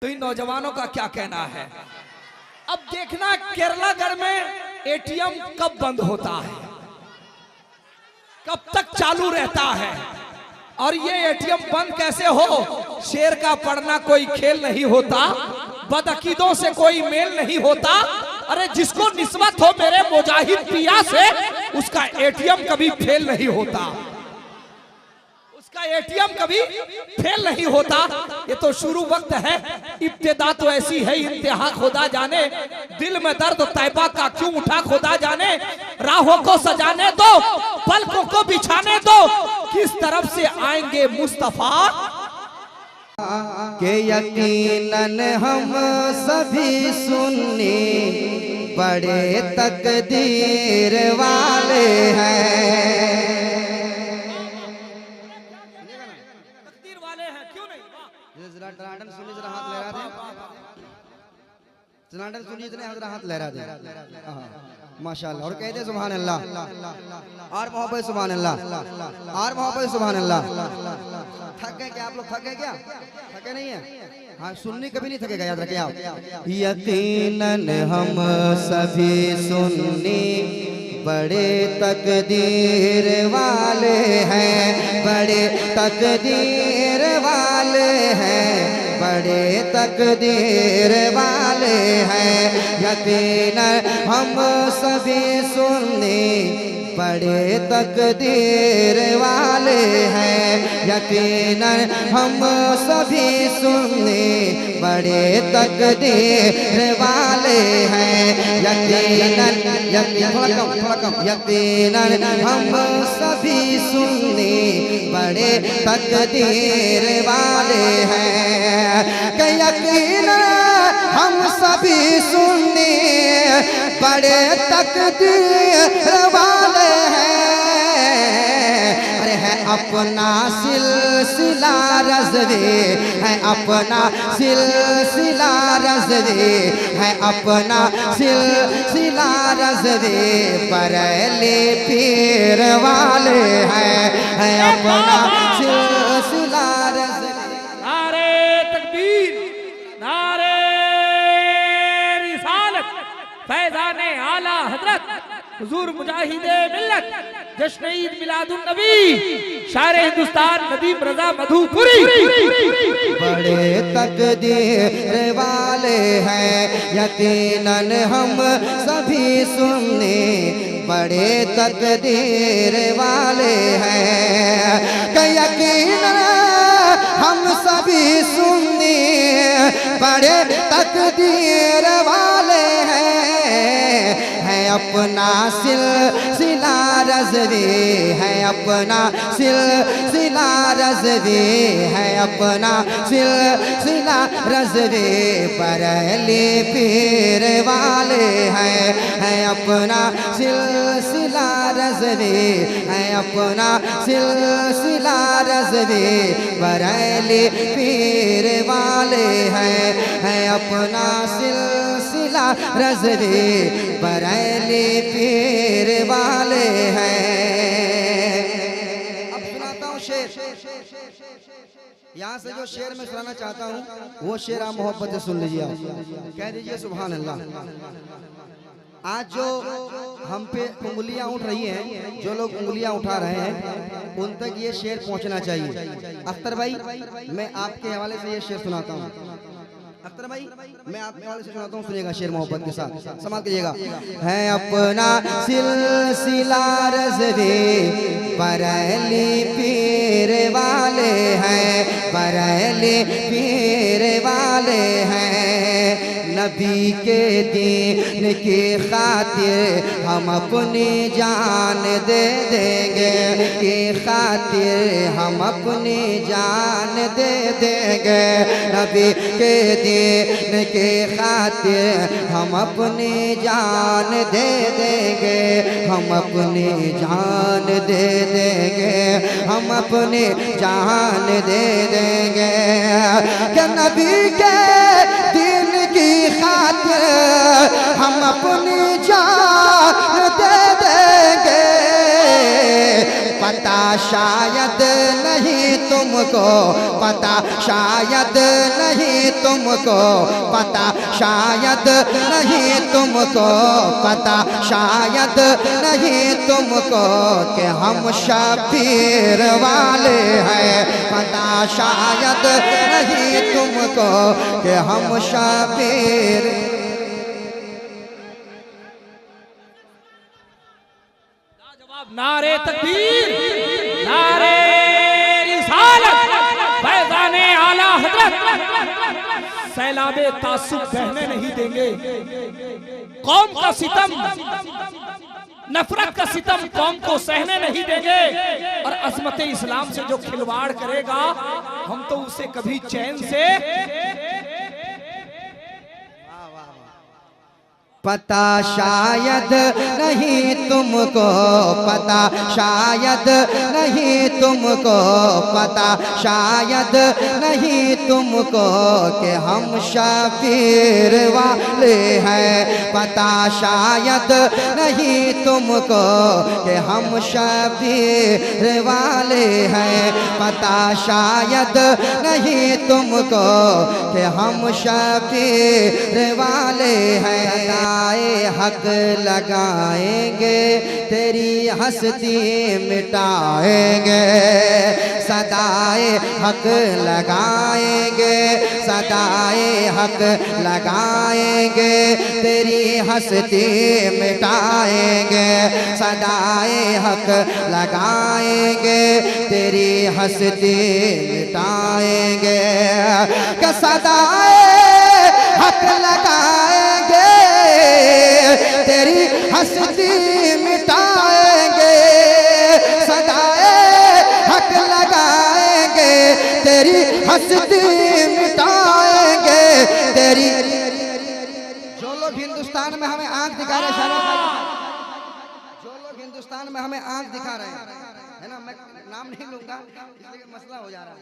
तो इन नौजवानों का क्या कहना है। अब देखना केरलागढ़ में एटीएम कब बंद होता है, कब तक चालू रहता है, और ये एटीएम बंद कैसे हो। शेर का पढ़ना कोई खेल नहीं होता, बदअकीदों से कोई मेल नहीं होता। अरे जिसको निस्बत हो मेरे मुजाहिद पिया से, उसका एटीएम कभी फेल नहीं होता, उसका एटीएम कभी फेल नहीं होता। ये तो शुरू वक्त है, इब्तिदा तो ऐसी है इंतहा खुदा जाने। दिल में दर्द तैबा का क्यों उठा खुदा जाने। राहों को सजाने दो, पलकों को बिछाने दो, किस तरफ से आएंगे मुस्तफा के यकीनन हम सभी सुन्नी बड़े तकदीर वाले हैं। तकदीर वाले हैं, क्यों नहीं। जरा टनाटन सुनिए, जरा हाथ लहरा दे, टनाटन सुनिए, जरा हाथ लहरा दे। माशाअल्लाह। और कहते सुभान अल्लाह, और मोहब्बत सुभान अल्लाह, और मोहब्बत सुभान अल्लाह। थक गए क्या आप लोग, थक गए क्या, थके नहीं है। हाँ, सुन्नी कभी नहीं थकेगा, याद रखिए आप। यकीनन हम सभी सुन्नी बड़े तकदीर वाले हैं, बड़े तकदीर वाले हैं, बड़े तकदीर वाले हैं। यकीनन हम सभी सुन्नी बड़े तकदीर वाले हैं। यकीनन हम सभी सुन्नी बड़े तकदीर वाले हैं। यकीनन थोड़ा कम। यकीनन हम सभी सुन्नी बड़े तकदीर वाले हैं। कि यकीनन हम सभी सुन्नी बड़े तकदीर वाले हैं। अरे है अपना सिलसिला रज़वे, है अपना सिलसिला रज़वे, है अपना सिलसिला रज़वे, बरेली पीर वाले हैं, है अपना सिलसिला रज़वे। नारे तकबीर, नारे रिसालत, फैज़ाने आला हजरत हुजूर मुजाहिदे मिल्लत, जश्न ईद मिलादुन नबी, शायर हिंदुस्तान नदीम रजा मधुपुरी। बड़े तकदीर वाले हैं। यकीनन हम सभी सुन्नी बड़े तकदीर वाले हैं। कि यकीनन हम सभी सुन्नी बड़े तकदीर वाले हैं। है अपना सिलसिला रज़वे, है अपना सिलसिला रज़वे, है अपना सिलसिला रज़वे, बरेली पीर वाले हैं। है अपना सिलसिला रज़वे, है अपना सिलसिला रज़वे, बरेली पीर वाले हैं। है अपना सिलसिला रज़वे, बरेली पीर वाले हैं। अब सुनाता हूँ शेर। यहाँ से जो शेर मैं सुनाना चाहता हूँ वो शेर आप मोहब्बत से सुन लीजिए। आप कह दीजिए सुभान अल्लाह। आज जो हम पे उंगलियां उठ रही हैं, जो लोग उंगलियां उठा रहे हैं, उन तक ये शेर पहुंचना चाहिए। अख्तर भाई, मैं आपके हवाले से ये शेर सुनाता हूँ। अख्तर भाई, मैं आपके हवाले से सुनाता हूँ, सुनिएगा शेर मोहब्बत के साथ, समाप्त कीजिएगा। है अपना सिलसिला रज़वे, बरेली पीर वाले हैं, बरेली पीर वाले हैं। नबी के दीन की खातिर हम अपनी जान दे देंगे, की खातिर हम अपनी जान दे देंगे। नबी के दीन की खातिर हम अपनी जान दे देंगे, हम अपनी जान दे देंगे, हम अपनी जान दे देंगे। कि नबी के दीन की खातिर हम अपनी जान दे देंगे। पता शायद नहीं तुमको पता, शायद नहीं तुमको पता, शायद नहीं तुमको पता, शायद नहीं तुमको कि हम शबीर वाले हैं। पता शायद नहीं तुमको कि हम शबीर। नारे तकबीर, नारे रिसालत, फैज़ाने आला हज़रत। सैलाबे तासुब बहने नहीं देंगे। कौम का सितम, नफरत का सितम कौम को सहने नहीं देंगे। और अज़मत इस्लाम से जो खिलवाड़ करेगा हम तो उसे कभी चैन से। पता शायद नहीं तुमको पता, शायद नहीं तुमको पता, शायद नहीं तुमको कि हम शबीर वाले हैं। पता शायद नहीं तुमको कि हम शबीर वाले हैं। पता शायद नहीं तुमको कि हम शबीर वाले हैं। हक लगाएंगे तेरी हस्ती मिटाएंगे, सदाए हक लगाएंगे, सदाए हक लगाएंगे तेरी हस्ती मिटाएंगे, सदाए हक लगाएंगे तेरी हस्ती मिटाएंगे। कि सदाए हक लगाएंगे तेरी हस्ती मिटाएंगे, सदाए हक लगाएंगे तेरी हस्ती मिटाएंगे तेरी। जो लोग हिंदुस्तान में हमें आंख दिखा रहे हैं, जो लोग हिंदुस्तान में हमें आंख दिखा रहे हैं, है ना, मैं नाम नहीं लूंगा इसलिए मसला हो जा रहा है,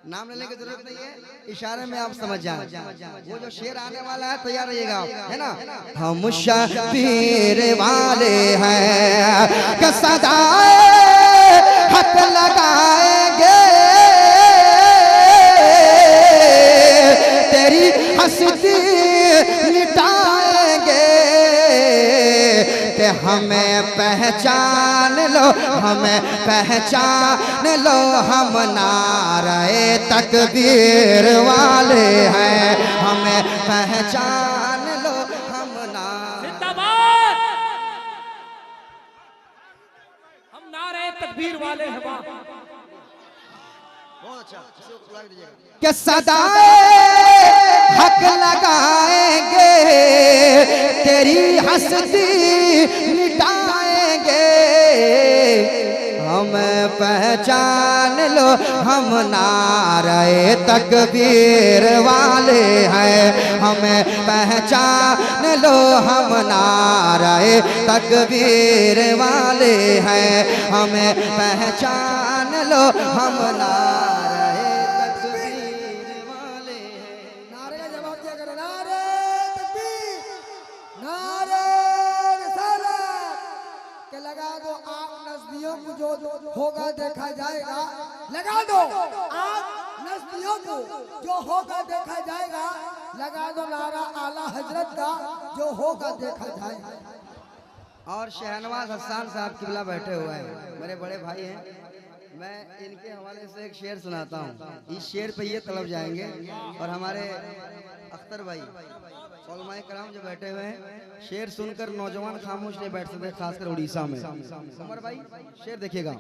नाम लेने की जरूरत नहीं है, इशारे में आप समझ जाए। वो जो शेर आने वाला है तैयार रहिएगा आप, है ना। हम शबीर वाले हैं कि सदाए हक लगाएंगे तेरी हस्ती मिटाएंगे। कि हमें पहचान लो, हमें पहचान लो, हम नारे तकबीर वाले हैं। हमें पहचान लो, हम नारे। जिंदाबाद, हम नारे तकबीर वाले हैं। बहुत अच्छा, कि सदाए हक लगाएंगे तेरी हस्ती मिटाएंगे। हमें पहचान लो, हम नारे तकबीर वाले हैं। हमें पहचान लो, हम नारे तकबीर वाले हैं। हमें पहचान लो, हम नारे तकबीर वाले हैं। नारे का जवाब दिया करो, नारे तकबीर, नारे रिसालत। के लगा दो आग नस्लियों को, जो होगा देखा जाएगा। लगा दो आग नस्लियों को, जो होगा देखा जाएगा। लगा दो नारा आला हजरत का, जो होगा देखा जाएगा। और शहनवाज हसन साहब किबला बैठे हुए हैं, मेरे बड़े भाई हैं। मैं इनके हवाले से एक शेर सुनाता हूँ। इस शेर पे ये तलब जाएंगे। और हमारे अख्तर भाई उलमाए कराम जो बैठे हुए हैं, शेर सुनकर नौजवान खामोश नहीं बैठ सकते, खासकर उड़ीसा में। उमर भाई शेर देखिएगा।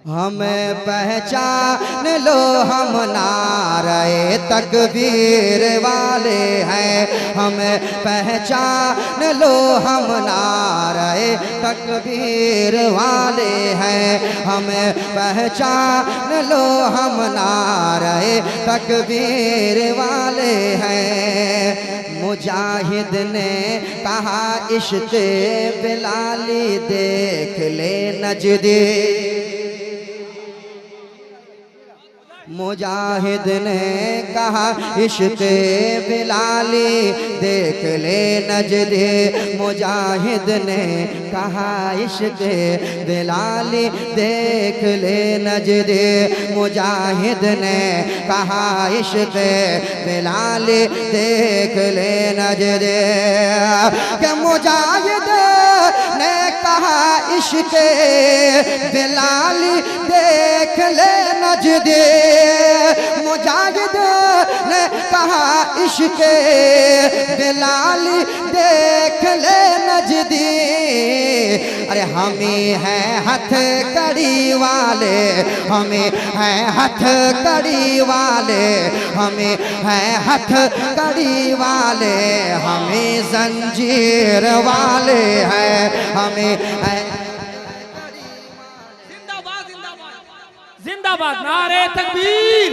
हमें पहचान लो, हम नारे तकबीर वाले हैं। हमें पहचान लो, हम नारे तकबीर वाले हैं। हमें पहचान लो, हम नारे तकबीर वाले हैं। मुजाहिद ने कहा इश्क़े बिलाली देख ले नजदे। मुजाहिद ने कहा इश्क़ बिलाली देख ले नजदे, मुजाहिद ने कहा इश्क़ बिलाली देख ले नजदे, मुजाहिद ने कहा इश्क़ बिलाली देख ले नजदे। के मुजाहिद ने कहा इश्क़ बिलाली देख ले नजदे, मुजाहिद ने कहा इश्क़ बिलाली देख ले नजदी। अरे हमें हैं हथ कड़ी वाले, हमें हैं हथ कड़ी वाले, हमें हैं हथ कड़ी वाले, हमें जंजीर वाले हैं, हमें हैं जिंदाबाद, नारे तकबीर,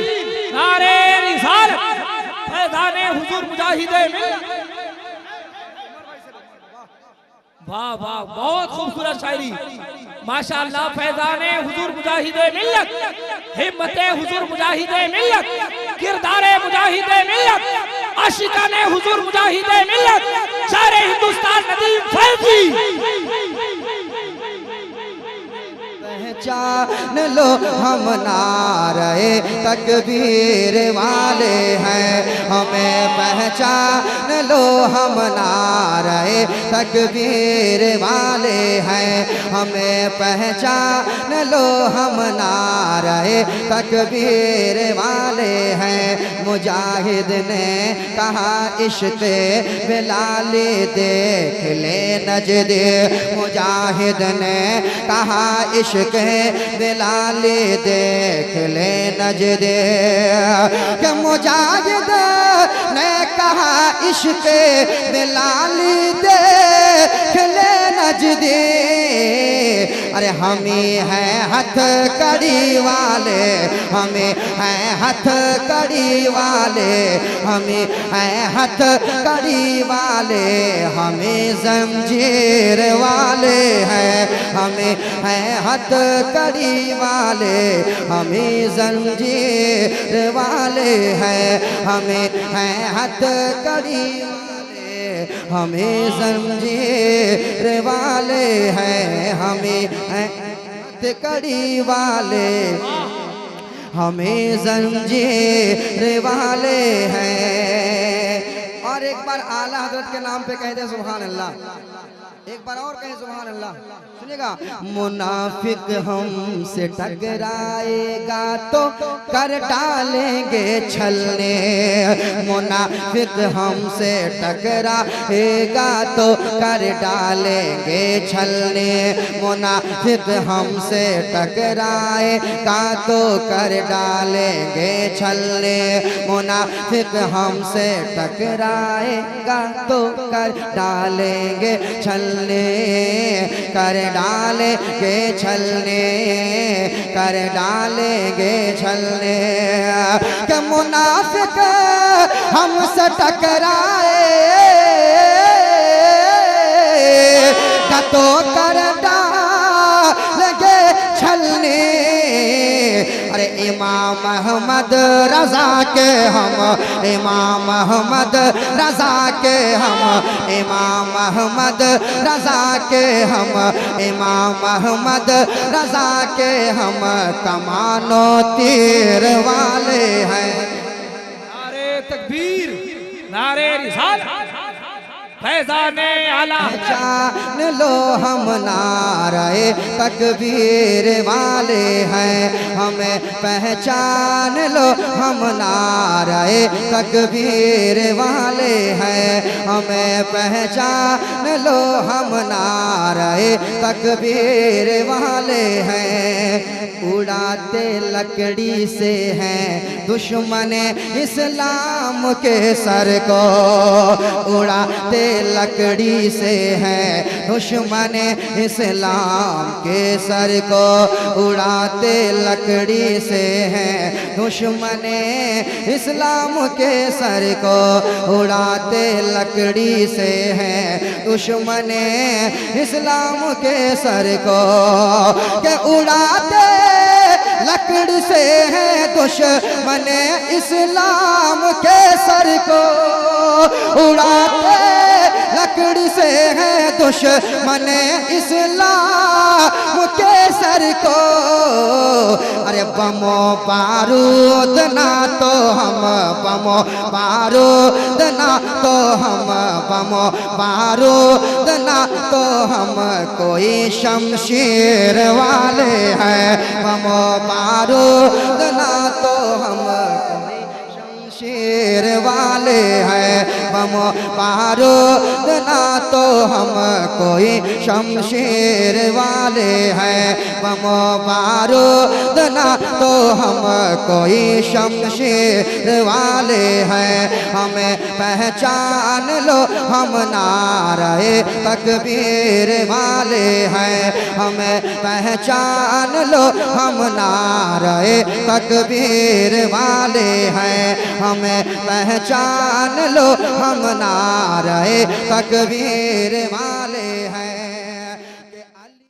नारे रिसालत, फैज़ाने हुजूर मुजाहिदे मिल्लत। वाह वाह, बहुत खूबसूरत शायरी माशाअल्लाह। फैज़ाने हुजूर मुजाहिदे मिल्लत, हिम्मते हुजूर मुजाहिदे मिल्लत, किरदारे मुजाहिदे मिल्लत, आशिकाने हुजूर मुजाहिदे मिल्लत, सारे हिंदुस्तान नदीम फैज़ी। पहचान लो हम नारे तकबीर वाले हैं, हमें पहचान लो हम नारे तकबीर वाले हैं, हमें पहचान लो हम नारे तकबीर वाले हैं। मुजाहिद ने कहा इश्क़ बिलाली देख ले नजदे, मुजाहिद ने कहा इश्क़ बिलाली देख ले नजदे। कि मुजाहिद ने कहा इश्क़ बिलाली देख ले नजदे। अरे हमें हैं हथ कड़ी वाले, हमें हैं हथ कड़ी वाले, हमें हैं हथ कड़ी वाले, हमें जंजीर वाले हैं, हमें हैं हथ कड़ी वाले, हमें जंजीर वाले हैं, हमें हैं हथ कड़ी वाले, हमें जंजीर वाले हैं, हमें हैं हथ कड़ी वाले, हमें जंजीर वाले हैं। और एक बार आला हजरत के नाम पे कह दे सुभान अल्लाह, एक बार और कहें सुभान अल्लाह। सुनिएगा, मुनाफिक हमसे टकराएगा तो कर डालेंगे छलने, मुनाफिक हमसे टकराएगा तो कर डालेंगे छलने, मुनाफिक हमसे टकराएगा तो कर डालेंगे छलने, मुनाफिक हमसे टकराएगा तो कर डालेंगे छलने, कर डालेंगे छलने, कर डालेंगे छलने। कि मुनाफिक हमसे टकराए तो कर डालेंगे छलने। अरे इमाम अहमद रजा के हम, इमाम अहमद रजा के हम, इमाम अहमद रजा के हम, इमाम अहमद रजा के हम कमानो तीर वाले हैं। नारे तकबीर, नारे रिसालत, फैज़ाने आला। पहचान लो हम नारे तकबीर वाले हैं, हमें पहचान लो हम नारे तकबीर वाले हैं, हमें पहचान लो हम नारे तकबीर वाले हैं। उड़ाते लकड़ी से हैं दुश्मन इस्लाम के सर को, उड़ाते लकड़ी से है दुश्मन इस्लाम के सर को, उड़ाते लकड़ी से है दुश्मन इस्लाम के सर को, उड़ाते लकड़ी से है दुश्मन इस्लाम के सर को। के उड़ाते लकड़ी से है दुश्मन इस्लाम के सर को उड़ाते, लकड़ी से है दुश्मन इस्लाम के सर को। अरे बमो बारूद ना तो हम, बमो बारूद ना तो हम, बमो बारूद ना तो हम, कोई शमशीर वाले हैं। बमो बारूद ना तो हम, शेर वाले हैं। बमो बारूद ना तो हम, कोई शमशीर वाले हैं। बमो बारूद ना तो हम, कोई शमशीर वाले हैं। हमें पहचान लो हम नारे तकबीर वाले हैं। हमें पहचान लो हम नारे तकबीर वाले हैं। हमें पहचान लो हम नारे तकबीर वाले